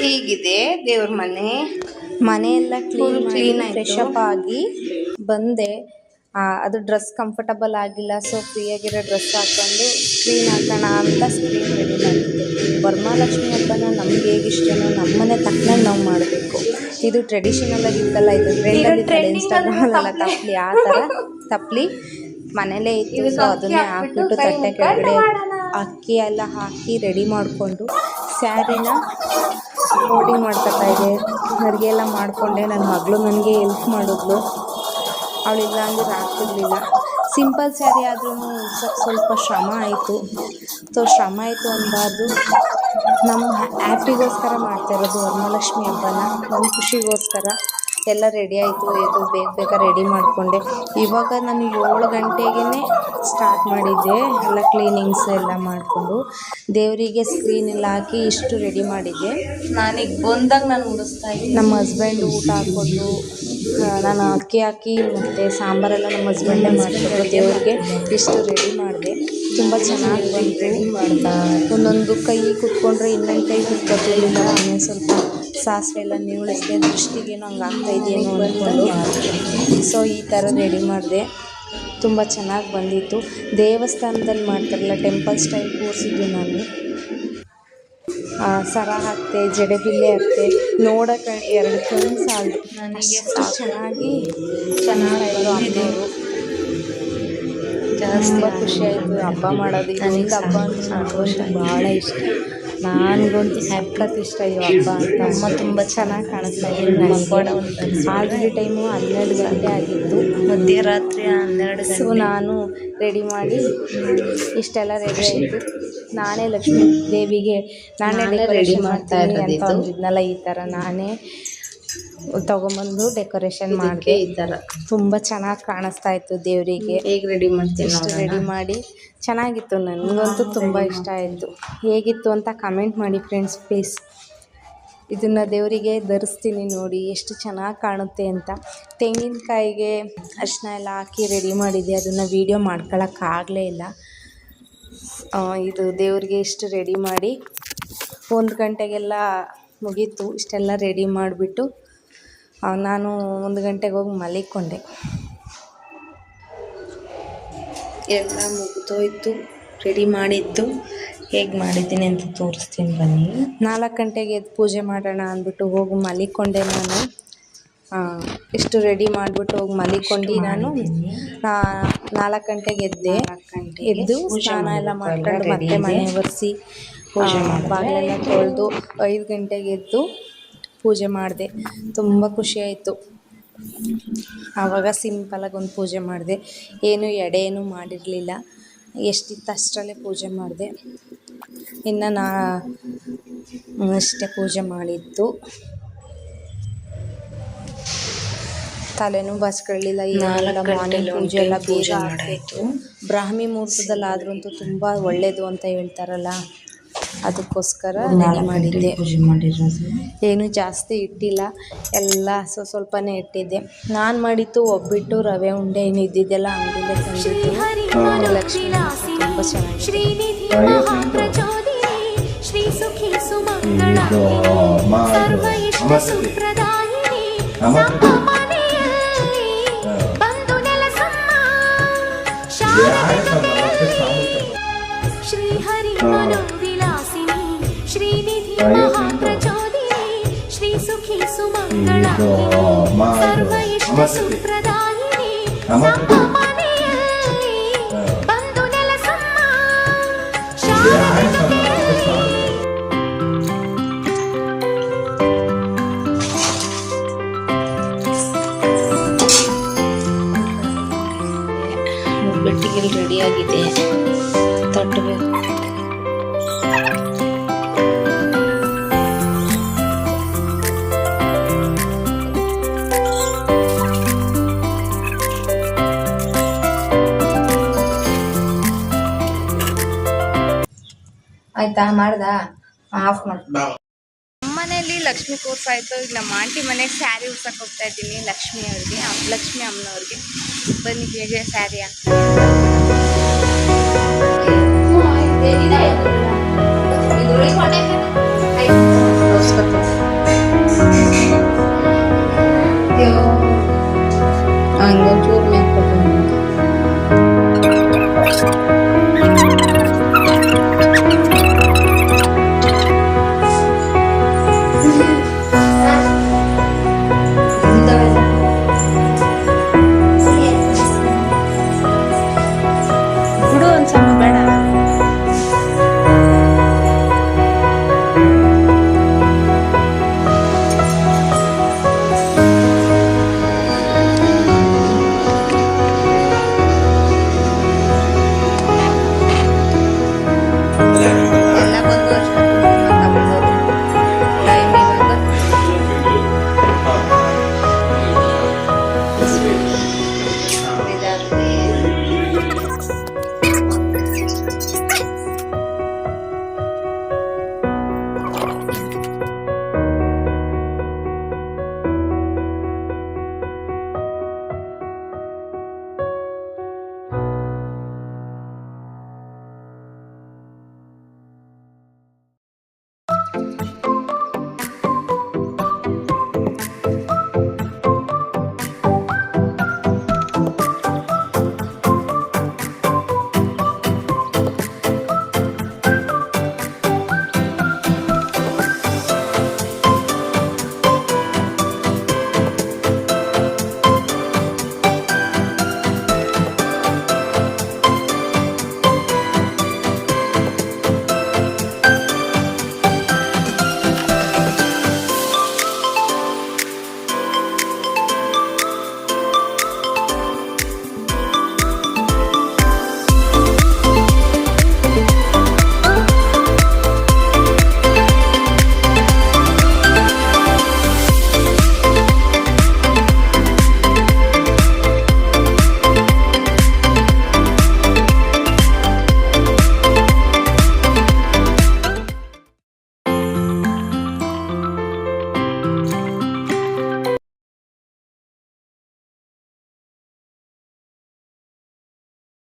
ಹೀಗಿದೆ ದೇವ್ರ ಮನೆ ಎಲ್ಲ ಕ್ಲೀನ್ ಫ್ರೆಶ್ ಅಪ್ ಆಗಿ ಬಂದೆ. ಅದು ಡ್ರೆಸ್ ಕಂಫರ್ಟಬಲ್ ಆಗಿಲ್ಲ, ಸೊ ಫ್ರೀಯಾಗಿರೋ ಡ್ರೆಸ್ ಹಾಕೊಂಡು ಸ್ಕ್ರೀನ್ ಹಾಕೋಣ ಅಂತ ಸ್ಕ್ರೀನ್ ರೆಡಿ ಮಾಡಿದ್ದೆ. ವರಮಹಾಲಕ್ಷ್ಮಿ ಹಬ್ಬನ ನಮ್ಗೆ ಹೇಗೆ ಇಷ್ಟನೋ ನಮ್ಮನೆ ತಕ್ಕನಾಗಿ ನಾವು ಮಾಡಬೇಕು. ಇದು ಟ್ರೆಡಿಷನಲ್ ಆಗಿತ್ತಲ್ಲ, ಇದು ಟ್ರೆಂಡಲ್ಲಿ ಇನ್ಸ್ಟಾಗ್ರಾಮಲ್ಲೆಲ್ಲ ತಪ್ಪಲಿ, ಆ ಥರ ತಪ್ಪಲಿ ಮನೇಲೇ ಇತ್ತು. ಸೊ ಅದನ್ನೇ ಹಾಕ್ಬಿಟ್ಟು ತಟ್ಟೆ ಕೆಳಗಡೆ ಅಕ್ಕಿ ಎಲ್ಲ ಹಾಕಿ ರೆಡಿ ಮಾಡಿಕೊಂಡು ಸ್ಯಾರಿನ ಕೋಟಿಂಗ್ ಮಾಡ್ಕೊತಾ ಇದ್ದೆ. ಅಡುಗೆ ಎಲ್ಲ ಮಾಡಿಕೊಂಡೆ. ನನ್ನ ಮಗಳು ನನಗೆ ಹೆಲ್ಪ್ ಮಾಡಿದ್ಲು, ಅವಳಿಲ್ಲ ಅಂದರೆ ಆಗ್ತಿರ್ಲಿಲ್ಲ. ಸಿಂಪಲ್ ಸ್ಯಾರಿ ಆದ್ರೂ ಸ್ವಲ್ಪ ಶ್ರಮ ಆಯಿತು. ಸೊ ಶ್ರಮ ಆಯಿತು ಅನ್ನಬಾರ್ದು, ನಮ್ಮ ಹ್ಯಾಪಿಗೋಸ್ಕರ ಮಾಡ್ತಾಯಿರೋದು ವರಮಹಾಲಕ್ಷ್ಮಿ ಹಬ್ಬನ, ನಮ್ಮ ಖುಷಿಗೋಸ್ಕರ. ಎಲ್ಲ ರೆಡಿ ಆಯಿತು, ಇದು ಬೇಗ ರೆಡಿ ಮಾಡಿಕೊಂಡೆ. ಇವಾಗ ನಾನು 7 ಗಂಟೆಗೇ ಸ್ಟಾರ್ಟ್ ಮಾಡಿದ್ದೆ ಎಲ್ಲ ಕ್ಲೀನಿಂಗ್ಸ್ ಎಲ್ಲ ಮಾಡಿಕೊಂಡು ದೇವರಿಗೆ ಸ್ಕ್ರೀನ್ ಎಲ್ಲ ಹಾಕಿ ಇಷ್ಟು ರೆಡಿ ಮಾಡಿದ್ದೆ. ನಾನೀಗ ಬಂದಾಗ ನಾನು ಮುಡಿಸ್ತಾ ಇದ್ದೆ. ನಮ್ಮ ಹಸ್ಬೆಂಡ್ ಊಟ ಹಾಕ್ಕೊಂಡು ನಾನು ಅಕ್ಕಿ ಹಾಕಿ ಮತ್ತು ಸಾಂಬಾರೆಲ್ಲ ನಮ್ಮ ಹಸ್ಬೆಂಡೇ ಮಾಡಿಕೊಟ್ರು. ದೇವ್ರಿಗೆ ಇಷ್ಟು ರೆಡಿ ಮಾಡಿದೆ. ತುಂಬ ಚೆನ್ನಾಗಿ ಬಂದು ರೆಡಿ ಮಾಡ್ದೆ. ಒಂದೊಂದು ಕೈ ಕುತ್ಕೊಂಡ್ರೆ ಇನ್ನೊಂದು ಕೈ ಕುತ್ಕೊತಿರ್ಲಿಲ್ಲ. ಆಮೇಲೆ ಸ್ವಲ್ಪ ಸಾಸಿವೆ ಎಲ್ಲ ನೀವಳಿಸಿದೆ, ದೃಷ್ಟಿಗೇನೋ ಹಂಗೆ ಆಗ್ತಾಯಿದೆಯೇನೋ ಅಂದ್ಕೊಂಡು. ಸೊ ಈ ಥರ ರೆಡಿ ಮಾಡಿದೆ. ತುಂಬ ಚೆನ್ನಾಗಿ ಬಂದಿತ್ತು. ದೇವಸ್ಥಾನದಲ್ಲಿ ಮಾಡ್ತಾರಲ್ಲ ಟೆಂಪಲ್ ಸ್ಟೈಲ್ ಕೂರಿಸಿದ್ದು ನಾನು. ಸರ ಹಾಕ್ತೆ, ಜಡೆಬಿಲ್ಲೆ ಹಾಕ್ತೆ, ನೋಡೋಕೆ 2 ಕಣ್ಣು ಸಾಲದು ನನಗೆ. ಚೆನ್ನಾಗಾಯಿತು ಹಬ್ಬವರು. ತುಂಬ ಖುಷಿಯಾಯಿತು ಹಬ್ಬ ಮಾಡೋದು. ಇದೊಂದು ಹಬ್ಬ ಅಂದರೆ ನನಗಂತೂ ಭಾಳ ಇಷ್ಟ. ನನಗಂತೂ ಸಖತ್ ಇಷ್ಟ ಈ ಹಬ್ಬ ಅಂತ. ಅಮ್ಮ ತುಂಬ ಚೆನ್ನಾಗಿ ಕಾಣಿಸ್ತಾ ಇದ್ದೀನಿ. ಆಲ್ರೆಡಿ ಟೈಮು 12 ಗಂಟೆ ಆಗಿತ್ತು, ಮಧ್ಯರಾತ್ರಿ 12 ಗಂಟೆ. ಸೊ ನಾನು ರೆಡಿ ಮಾಡಿ ಇಷ್ಟೆಲ್ಲ ರೆಡಿ ಆಯಿತು. ನಾನೇ ಲಕ್ಷ್ಮೀ ದೇವಿಗೆ ನಾನೇ ರೆಡಿ ಮಾಡ್ತಾ ಇದ್ದೀನಿ ಅಂತ ಅಂದಿದ್ನಲ್ಲ, ಈ ಥರ ನಾನೇ ತೊಗೊಂಬಂದು ಡೆಕೋರೇಷನ್ ಮಾಡಿದೆ. ಈ ಥರ ತುಂಬ ಚೆನ್ನಾಗಿ ಕಾಣಿಸ್ತಾ ಇತ್ತು ದೇವರಿಗೆ. ಹೇಗೆ ರೆಡಿ ಮಾಡ್ತೀನಿ ಅಷ್ಟು ರೆಡಿ ಮಾಡಿ ಚೆನ್ನಾಗಿತ್ತು. ನನಗಂತೂ ತುಂಬ ಇಷ್ಟ ಆಯಿತು. ಹೇಗಿತ್ತು ಅಂತ ಕಮೆಂಟ್ ಮಾಡಿ ಫ್ರೆಂಡ್ಸ್ ಪ್ಲೀಸ್. ಇದನ್ನು ದೇವರಿಗೆ ಧರಿಸ್ತೀನಿ ನೋಡಿ ಎಷ್ಟು ಚೆನ್ನಾಗಿ ಕಾಣುತ್ತೆ ಅಂತ. ತೆಂಗಿನಕಾಯಿಗೆ ಅರಿಶಿನ ಎಲ್ಲ ಹಾಕಿ ರೆಡಿ ಮಾಡಿದ್ದೆ. ಅದನ್ನು ವೀಡಿಯೋ ಮಾಡ್ಕೊಳ್ಳೋಕ್ಕಾಗಲೇ ಇಲ್ಲ. ಇದು ದೇವರಿಗೆ ಇಷ್ಟು ರೆಡಿ ಮಾಡಿ 1 ಗಂಟೆಗೆಲ್ಲ ಮುಗೀತು. ಇಷ್ಟೆಲ್ಲ ರೆಡಿ ಮಾಡಿಬಿಟ್ಟು ನಾನು 1 ಗಂಟೆಗೆ ಹೋಗಿ ಮಲಿಕೊಂಡೆ. ಎಲ್ಲ ಮುಗಿದೋಯ್ತು ರೆಡಿ ಮಾಡಿದ್ದು. ಹೇಗೆ ಮಾಡಿದ್ದೀನಿ ಅಂತ ತೋರಿಸ್ತೀನಿ ಬನ್ನಿ. 4 ಗಂಟೆಗೆ ಎದ್ದು ಪೂಜೆ ಮಾಡೋಣ ಅಂದ್ಬಿಟ್ಟು ಹೋಗಿ ಮಲಿಕೊಂಡೆ ನಾನು. ಇಷ್ಟು ರೆಡಿ ಮಾಡಿಬಿಟ್ಟು ಹೋಗಿ ಮಲಿಕೊಂಡು ನಾನು 4 ಗಂಟೆಗೆ ಎದ್ದು ಸ್ನಾನ ಎಲ್ಲ ಮಾಡ್ಕೊಂಡು ಮತ್ತೆ ಮನೆ ಒರೆಸಿ ಬಾಗಿಲೆಲ್ಲ ತೊಳೆದು 5 ಗಂಟೆಗೆ ಎದ್ದು ಪೂಜೆ ಮಾಡಿದೆ. ತುಂಬ ಖುಷಿಯಾಯಿತು. ಆವಾಗ ಸಿಂಪಲಾಗಿ ಒಂದು ಪೂಜೆ ಮಾಡಿದೆ. ಏನು ಎಡೆ ಮಾಡಿರಲಿಲ್ಲ, ಎಷ್ಟಿತ್ತು ಅಷ್ಟರಲ್ಲೇ ಪೂಜೆ ಮಾಡಿದೆ. ಇನ್ನು ಅಷ್ಟೇ ಪೂಜೆ ಮಾಡಿದ್ದು. ತಲೆನೂ ಬಾಚ್ಕೊಳ್ಳಿಲ್ಲ. ಏನೆಲ್ಲ ಮಾರ್ನಿಂಗ್ ಪೂಜೆ ಎಲ್ಲ ಬೇಗ ಆಗಬೇಕು. ಬ್ರಾಹ್ಮಿ ಮುಹೂರ್ತದಲ್ಲಾದ್ರಂತೂ ತುಂಬ ಒಳ್ಳೆಯದು ಅಂತ ಹೇಳ್ತಾರಲ್ಲ, ಅದಕ್ಕೋಸ್ಕರ ರೆಡಿ ಮಾಡಿದ್ದೆ. ಪೂಜೆ ಮಾಡಿರೋದು ಏನು ಜಾಸ್ತಿ ಇಟ್ಟಿಲ್ಲ, ಎಲ್ಲ ಸ್ವಲ್ಪನೇ ಇಟ್ಟಿದ್ದೆ. ನಾನು ಮಾಡಿದ್ದು ಒಬ್ಬಿಟ್ಟು ರವೆ ಉಂಡೆ ಏನು ಇದ್ದಿದ್ದೆಲ್ಲ ಅಂಗಡಿಯಲ್ಲೇ ತಂದಿದ್ದು. ಲಕ್ಷ್ಮೀ ತುಂಬ ಬೆಟ್ಟಿಗೆಲ್ಲ ರೆಡಿಯಾಗಿದೆ. ತಟ್ಟಬೇಕು. ಆಯ್ತಾ? ಮಾಡ್ದ ಆಫ್ ಮಾಡಿ. ನಮ್ಮನೇಲಿ ಲಕ್ಷ್ಮೀ ಕೂರ್ಸಾಯ್ತು. ಈಗ ನಮ್ಮ ಆಂಟಿ ಮನೆಗೆ ಸ್ಯಾರಿ ಉಡ್ಸಕ್ಕೆ ಹೋಗ್ತಾ ಇದ್ದೀನಿ. ಲಕ್ಷ್ಮಿ ಅವ್ರಿಗೆ, ಲಕ್ಷ್ಮಿ ಅಮ್ಮನವ್ರಿಗೆ. ಬನ್ನಿ ಹೇಗೆ ಸ್ಯಾರಿ ಹಾಕ್ತಾರೆ.